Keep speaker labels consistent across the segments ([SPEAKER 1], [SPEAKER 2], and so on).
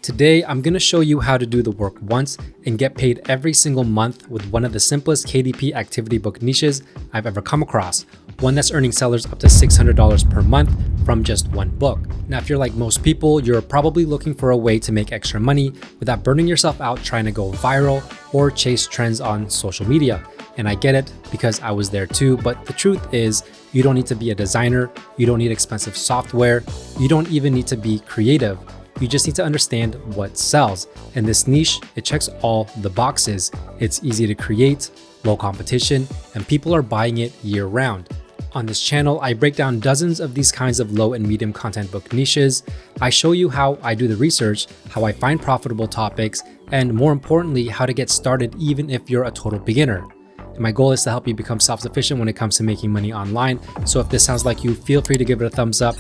[SPEAKER 1] Today, I'm going to show you how to do the work once and get paid every single month with one of the simplest KDP activity book niches I've ever come across, one that's earning sellers up to $600 per month from just one book. Now, if you're like most people, you're probably looking for a way to make extra money without burning yourself out trying to go viral or chase trends on social media. And I get it because I was there too, but the truth is you don't need to be a designer, you don't need expensive software, you don't even need to be creative. You just need to understand what sells. And this niche, it checks all the boxes. It's easy to create, low competition, and people are buying it year round. On this channel, I break down dozens of these kinds of low and medium content book niches. I show you how I do the research, how I find profitable topics, and more importantly, how to get started even if you're a total beginner. And my goal is to help you become self-sufficient when it comes to making money online. So if this sounds like you, feel free to give it a thumbs up,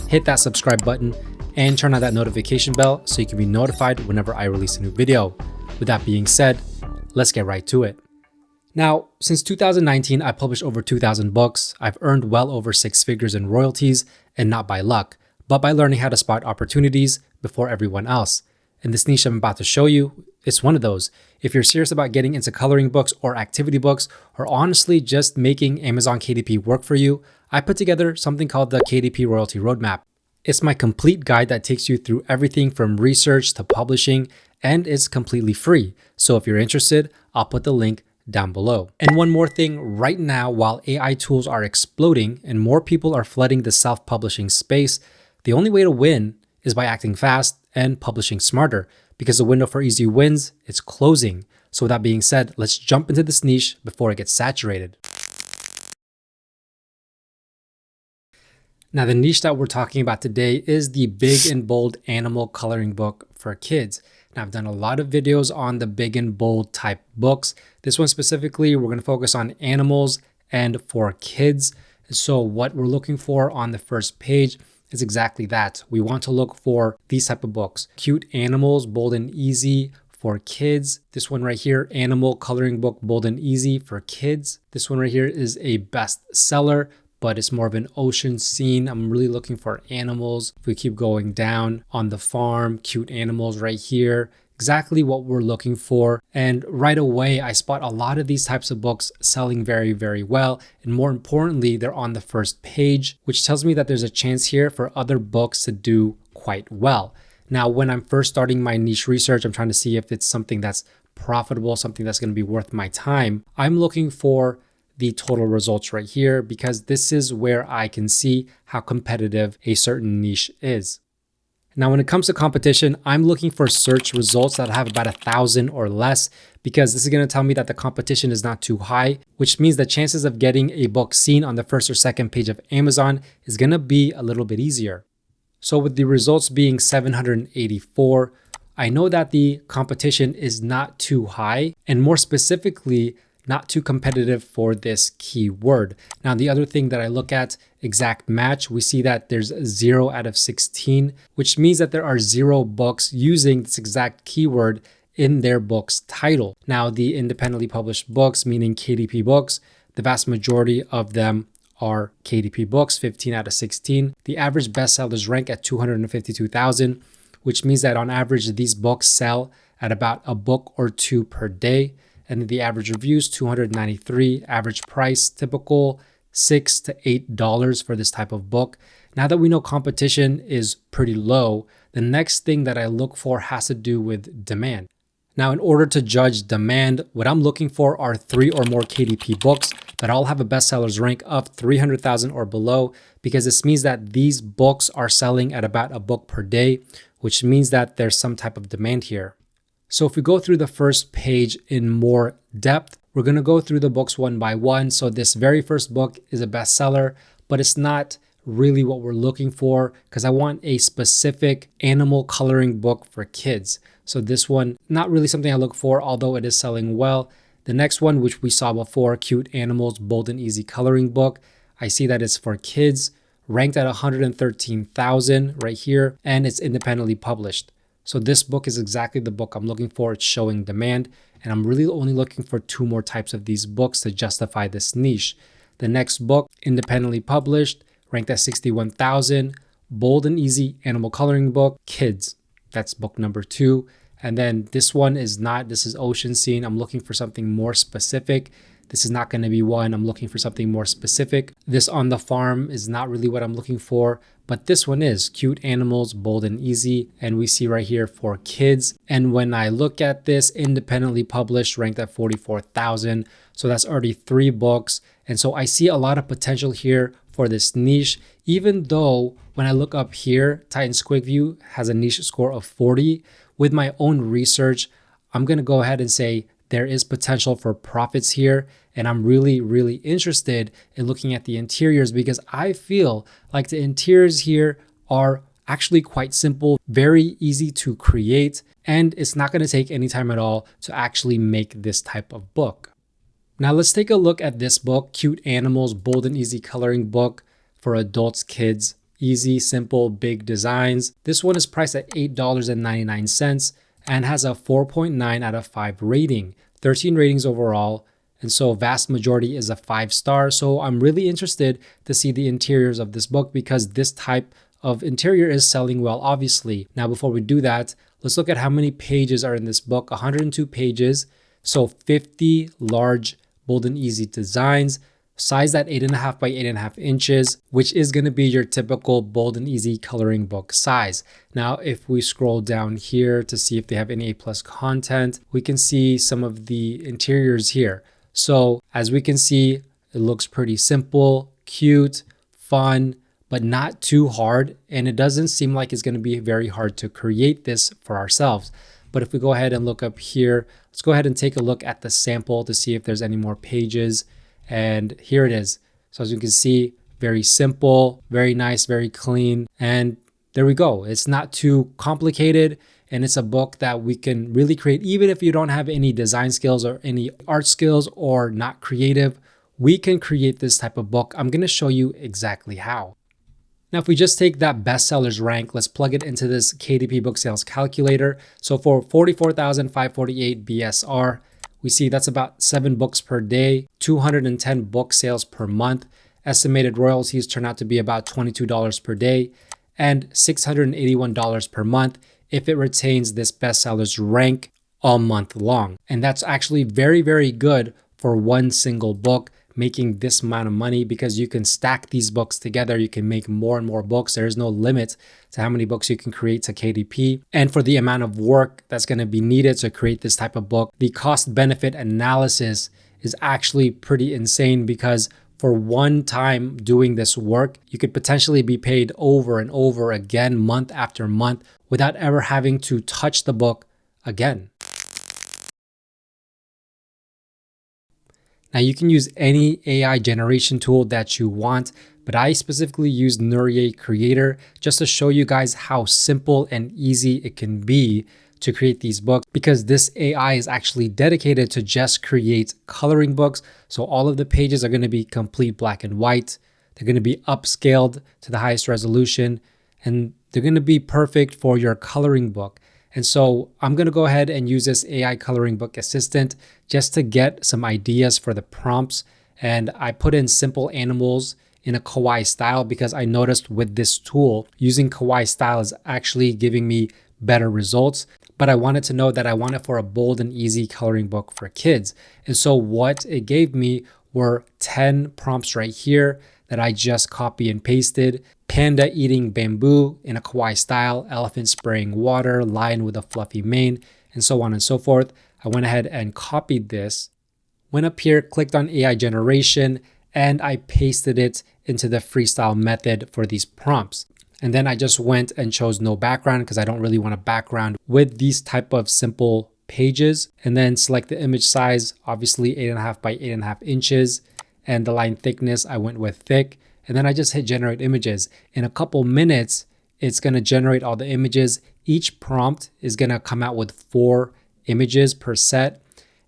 [SPEAKER 1] hit that subscribe button, and turn on that notification bell so you can be notified whenever I release a new video. With that being said, let's get right to it. Now, since 2019, I've published over 2,000 books. I've earned well over 6 figures in royalties, and not by luck, but by learning how to spot opportunities before everyone else. And this niche I'm about to show you, it's one of those. If you're serious about getting into coloring books or activity books, or honestly just making Amazon KDP work for you, I put together something called the KDP Royalty Roadmap. It's my complete guide that takes you through everything from research to publishing, and it's completely free. So if you're interested, I'll put the link down below. And one more thing, right now, while AI tools are exploding and more people are flooding the self-publishing space, the only way to win is by acting fast and publishing smarter, because the window for easy wins, it's closing. So with that being said, let's jump into this niche before it gets saturated. Now, the niche that we're talking about today is the big and bold animal coloring book for kids. Now, I've done a lot of videos on the big and bold type books. This one specifically, we're going to focus on animals and for kids. So what we're looking for on the first page is exactly that. We want to look for these type of books. Cute animals, bold and easy for kids. This one right here, animal coloring book, bold and easy for kids. This one right here is a bestseller, but it's more of an ocean scene. I'm really looking for animals. If we keep going down, on the farm, cute animals right here, exactly what we're looking for. And right away, I spot a lot of these types of books selling very, very well. And more importantly, they're on the first page, which tells me that there's a chance here for other books to do quite well. Now, when I'm first starting my niche research, I'm trying to see if it's something that's profitable, something that's going to be worth my time. I'm looking for the total results right here, because this is where I can see how competitive a certain niche is. Now, when it comes to competition, I'm looking for search results that have about 1,000 or less, because this is going to tell me that the competition is not too high, which means the chances of getting a book seen on the first or second page of Amazon is going to be a little bit easier. So with the results being 784, I know that the competition is not too high, and more specifically, not too competitive for this keyword. Now, the other thing that I look at, exact match, we see that there's 0 out of 16, which means that there are 0 books using this exact keyword in their book's title. Now, the independently published books, meaning KDP books, the vast majority of them are KDP books, 15 out of 16. The average bestsellers rank at 252,000, which means that on average, these books sell at about a book or 2 per day. And the average reviews, 293, average price, typical $6 to $8 for this type of book. Now that we know competition is pretty low, the next thing that I look for has to do with demand. Now, in order to judge demand, what I'm looking for are 3 or more KDP books that all have a bestsellers rank of 300,000 or below, because this means that these books are selling at about a book per day, which means that there's some type of demand here. So if we go through the first page in more depth, we're going to go through the books one by one. So this very first book is a bestseller, but it's not really what we're looking for, because I want a specific animal coloring book for kids. So this one, not really something I look for, although it is selling well. The next one, which we saw before, Cute Animals, Bold and Easy Coloring Book, I see that it's for kids, ranked at 113,000 right here, and it's independently published. So this book is exactly the book I'm looking for. It's showing demand, and I'm really only looking for 2 more types of these books to justify this niche. The next book, independently published, ranked at 61,000, Bold and Easy Animal Coloring Book, kids. That's book number 2. And then this one is not, this is ocean scene. I'm looking for something more specific. This is not going to be one. I'm looking for something more specific. This on the farm is not really what I'm looking for, but this one is cute animals, bold and easy. And we see right here for kids. And when I look at this, independently published, ranked at 44,000. So that's already 3 books. And so I see a lot of potential here for this niche, even though when I look up here, Titan's Quick View has a niche score of 40. With my own research, I'm going to go ahead and say there is potential for profits here. And I'm really interested in looking at the interiors because I feel like the interiors here are actually quite simple, very easy to create, and it's not going to take any time at all to actually make this type of book. Now let's take a look at this book, Cute Animals, Bold and Easy Coloring Book for Adults, Kids. Easy, simple, big designs. This one is priced at $8.99 and has a 4.9 out of 5 rating, 13 ratings overall. And so vast majority is a 5-star. So I'm really interested to see the interiors of this book because this type of interior is selling well, obviously. Now, before we do that, let's look at how many pages are in this book. 102 pages. So 50 large, bold and easy designs, sized at 8.5 by 8.5 inches, which is going to be your typical bold and easy coloring book size. Now, if we scroll down here to see if they have any A+ content, we can see some of the interiors here. So as we can see, it looks pretty simple, cute, fun, but not too hard. And it doesn't seem like it's going to be very hard to create this for ourselves. But if we go ahead and look up here, let's go ahead and take a look at the sample to see if there's any more pages. And here it is. So as you can see, very simple, very nice, very clean. And there we go. It's not too complicated. And it's a book that we can really create. Even if you don't have any design skills or any art skills or not creative, we can create this type of book. I'm going to show you exactly how. Now, if we just take that bestsellers rank, let's plug it into this KDP book sales calculator. So for 44,548 BSR, we see that's about 7 books per day, 210 book sales per month. Estimated royalties turn out to be about $22 per day and $681 per month if it retains this bestsellers rank all month long. And that's actually very good for one single book, making this amount of money because you can stack these books together. You can make more and more books. There is no limit to how many books you can create to KDP. And for the amount of work that's going to be needed to create this type of book, the cost benefit analysis is actually pretty insane because for one time doing this work, you could potentially be paid over and over again, month after month, without ever having to touch the book again. Now you can use any AI generation tool that you want, but I specifically use Nurier Creator just to show you guys how simple and easy it can be to create these books because this AI is actually dedicated to just create coloring books. So all of the pages are going to be complete black and white. They're going to be upscaled to the highest resolution and they're going to be perfect for your coloring book. And so I'm going to go ahead and use this AI coloring book assistant just to get some ideas for the prompts. And I put in simple animals in a kawaii style because I noticed with this tool, using kawaii style is actually giving me better results. But I wanted to know that I want it for a bold and easy coloring book for kids. And so what it gave me were 10 prompts right here that I just copy and pasted. Panda eating bamboo in a kawaii style, elephant spraying water, lion with a fluffy mane, and so on and so forth. I went ahead and copied this, went up here, clicked on AI generation, and I pasted it into the freestyle method for these prompts. And then I just went and chose no background because I don't really want a background with these type of simple pages. And then select the image size, obviously 8.5 by 8.5 inches. And the line thickness, I went with thick. And then I just hit generate images. In a couple minutes, it's going to generate all the images. Each prompt is going to come out with 4 images per set.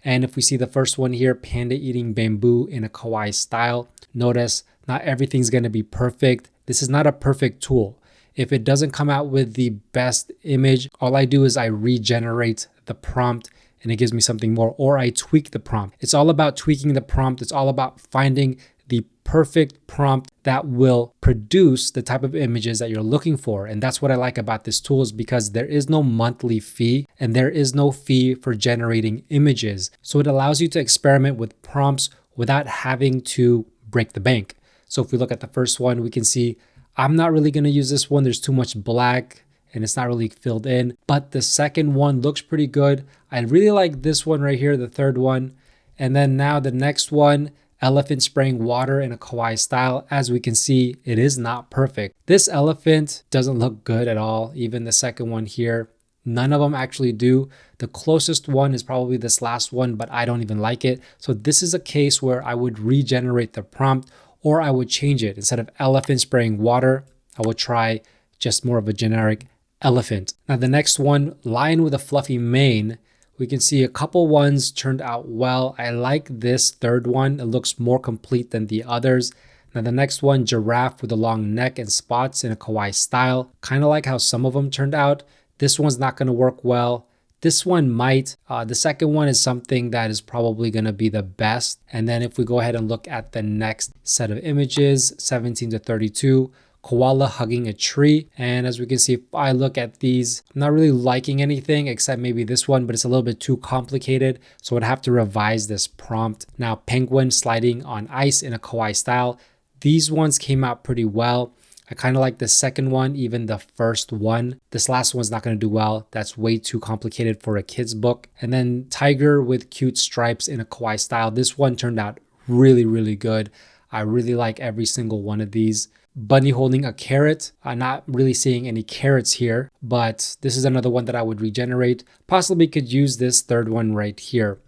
[SPEAKER 1] And if we see the first one here, panda eating bamboo in a kawaii style, notice not everything's going to be perfect. This is not a perfect tool. If it doesn't come out with the best image, all I do is I regenerate the prompt and it gives me something more, or I tweak the prompt. It's all about tweaking the prompt. It's all about finding the perfect prompt that will produce the type of images that you're looking for. And that's what I like about this tool, is because there is no monthly fee and there is no fee for generating images. So it allows you to experiment with prompts without having to break the bank. So if we look at the first one, we can see I'm not really going to use this one. There's too much black and it's not really filled in. But the second one looks pretty good. I really like this one right here, the third one. And then now the next one, elephant spraying water in a kawaii style. As we can see, it is not perfect. This elephant doesn't look good at all. Even the second one here, none of them actually do. The closest one is probably this last one, but I don't even like it. So this is a case where I would regenerate the prompt, or I would change it. Instead of elephant spraying water, I would try just more of a generic elephant. Now the next one, lion with a fluffy mane. We can see a couple ones turned out well. I like this third one. It looks more complete than the others. Now the next one, giraffe with a long neck and spots in a kawaii style. Kind of like how some of them turned out. This one's not going to work well. This one might. The second one is something that is probably going to be the best. And then if we go ahead and look at the next set of images, 17 to 32, koala hugging a tree. And as we can see, if I look at these, I'm not really liking anything except maybe this one, but it's a little bit too complicated. So I'd have to revise this prompt. Now, penguin sliding on ice in a kawaii style. These ones came out pretty well. I kind of like the second one, even the first one. This last one's not going to do well. That's way too complicated for a kid's book. And then tiger with cute stripes in a kawaii style. This one turned out really, really good. I really like every single one of these. Bunny holding a carrot. I'm not really seeing any carrots here, but this is another one that I would regenerate. Possibly could use this third one right here.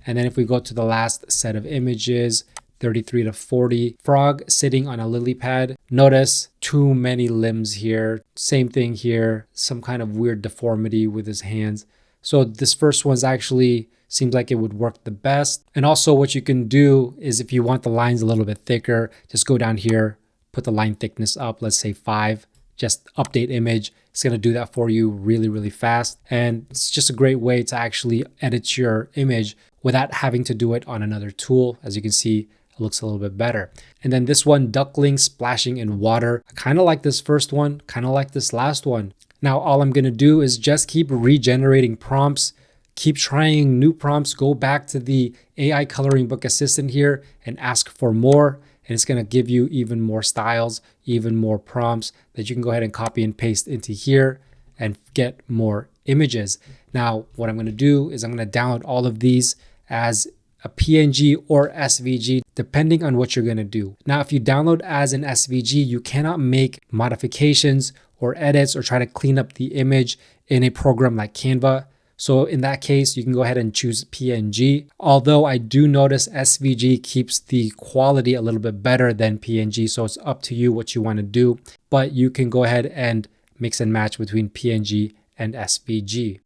[SPEAKER 1] And then if we go to the last set of images, 33 to 40, frog sitting on a lily pad. Notice too many limbs here. Same thing here. Some kind of weird deformity with his hands. So this first one's actually seems like it would work the best. And also what you can do is if you want the lines a little bit thicker, just go down here, put the line thickness up, let's say 5, just update image. It's going to do that for you really, really fast. And it's just a great way to actually edit your image without having to do it on another tool. As you can see, it looks a little bit better. And then this one, duckling splashing in water. I kind of like this first one, kind of like this last one. Now, all I'm going to do is just keep regenerating prompts, keep trying new prompts, go back to the AI coloring book assistant here and ask for more. And it's going to give you even more styles, even more prompts that you can go ahead and copy and paste into here and get more images. Now, what I'm going to do is I'm going to download all of these as a PNG or SVG, depending on what you're going to do. Now, if you download as an SVG, you cannot make modifications or edits or try to clean up the image in a program like Canva. So in that case, you can go ahead and choose PNG. Although I do notice SVG keeps the quality a little bit better than PNG. So it's up to you what you want to do, but you can go ahead and mix and match between PNG and SVG.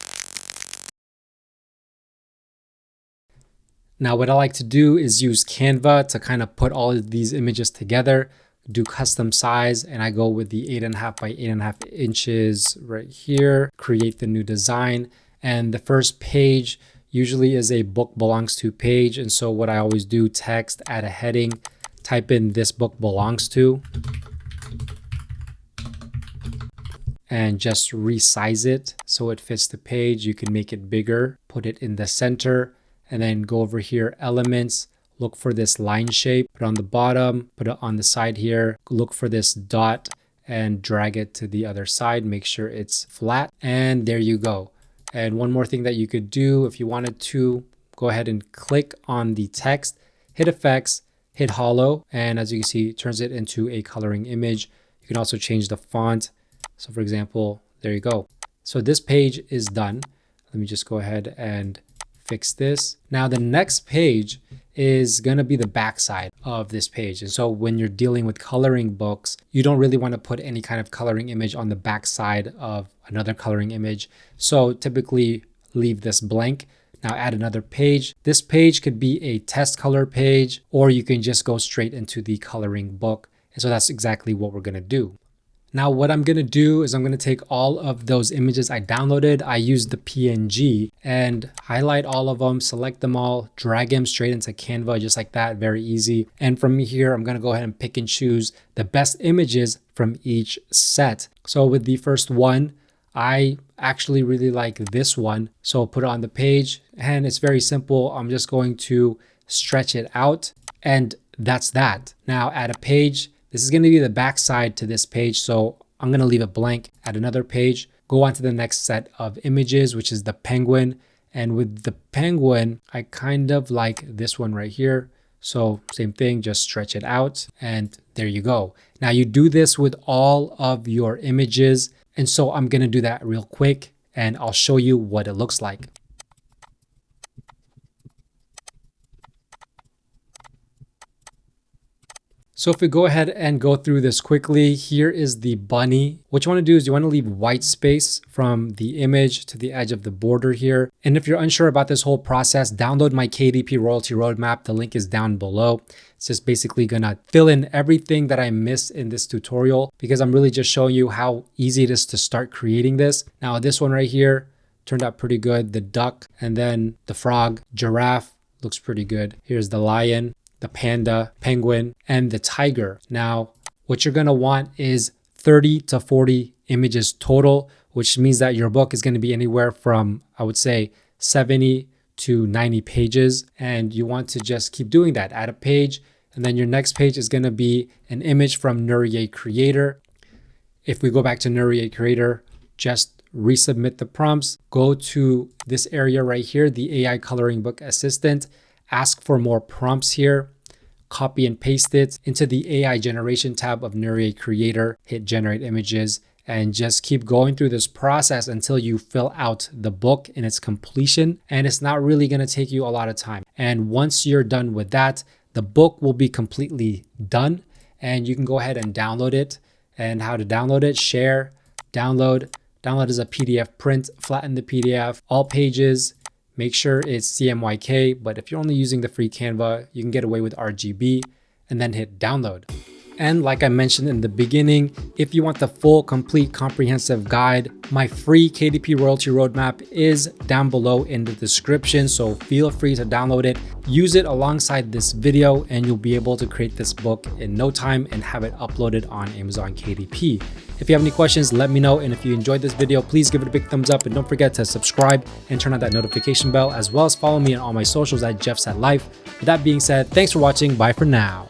[SPEAKER 1] Now, what I like to do is use Canva to kind of put all of these images together, do custom size, and I go with the 8.5 by 8.5 inches right here, create the new design. And the first page usually is a book belongs to page. And so what I always do, text, add a heading, type in this book belongs to, and just resize it so it fits the page. You can make it bigger, put it in the center, and then go over here, elements, look for this line shape, put it on the bottom, put it on the side here, look for this dot and drag it to the other side, make sure it's flat, and there you go. And one more thing that you could do if you wanted to, go ahead and click on the text, hit effects, hit hollow, and as you can see, it turns it into a coloring image. You can also change the font. So for example, there you go. So this page is done. Let me just go ahead and fix this. Now the next page is going to be the backside of this page. And so when you're dealing with coloring books, you don't really want to put any kind of coloring image on the backside of another coloring image. So typically leave this blank. Now add another page. This page could be a test color page, or you can just go straight into the coloring book. And so that's exactly what we're going to do. Now what I'm gonna do is I'm gonna take all of those images I downloaded. I used the PNG and highlight all of them, select them all, drag them straight into Canva just like that, very easy. And from here, I'm gonna go ahead and pick and choose the best images from each set. So with the first one, I actually really like this one. So I'll put it on the page and it's very simple. I'm just going to stretch it out and that's that. Now add a page. This is going to be the back side to this page. So I'm going to leave it blank. Add another page, go on to the next set of images, which is the penguin. And with the penguin, I kind of like this one right here. So same thing, just stretch it out and there you go. Now you do this with all of your images. And so I'm going to do that real quick and I'll show you what it looks like. So if we go ahead and go through this quickly, here is the bunny. What you want to do is you want to leave white space from the image to the edge of the border here. And if you're unsure about this whole process, download my KDP royalty roadmap. The link is down below. It's just basically gonna fill in everything that I missed in this tutorial because I'm really just showing you how easy it is to start creating this. Now this one right here turned out pretty good. The duck and then the frog, giraffe looks pretty good. Here's the lion, the panda, penguin, and the tiger. Now, what you're gonna want is 30 to 40 images total, which means that your book is gonna be anywhere from, I would say, 70 to 90 pages. And you want to just keep doing that. Add a page, and then your next page is gonna be an image from Interior Creator. If we go back to Interior Creator, just resubmit the prompts, go to this area right here, the AI Coloring Book Assistant, ask for more prompts here, copy and paste it into the AI generation tab of Interior Creator, hit generate images, and just keep going through this process until you fill out the book in its completion. And it's not really gonna take you a lot of time. And once you're done with that, the book will be completely done and you can go ahead and download it. And how to download it, share, download as a PDF print, flatten the PDF, all pages, make sure it's CMYK, but if you're only using the free Canva, you can get away with RGB and then hit download. And like I mentioned in the beginning, if you want the full, complete, comprehensive guide, my free KDP royalty roadmap is down below in the description. So feel free to download it, use it alongside this video, and you'll be able to create this book in no time and have it uploaded on Amazon KDP. If you have any questions, let me know. And if you enjoyed this video, please give it a big thumbs up and don't forget to subscribe and turn on that notification bell, as well as follow me on all my socials at JeffsAtLife. With that being said, thanks for watching. Bye for now.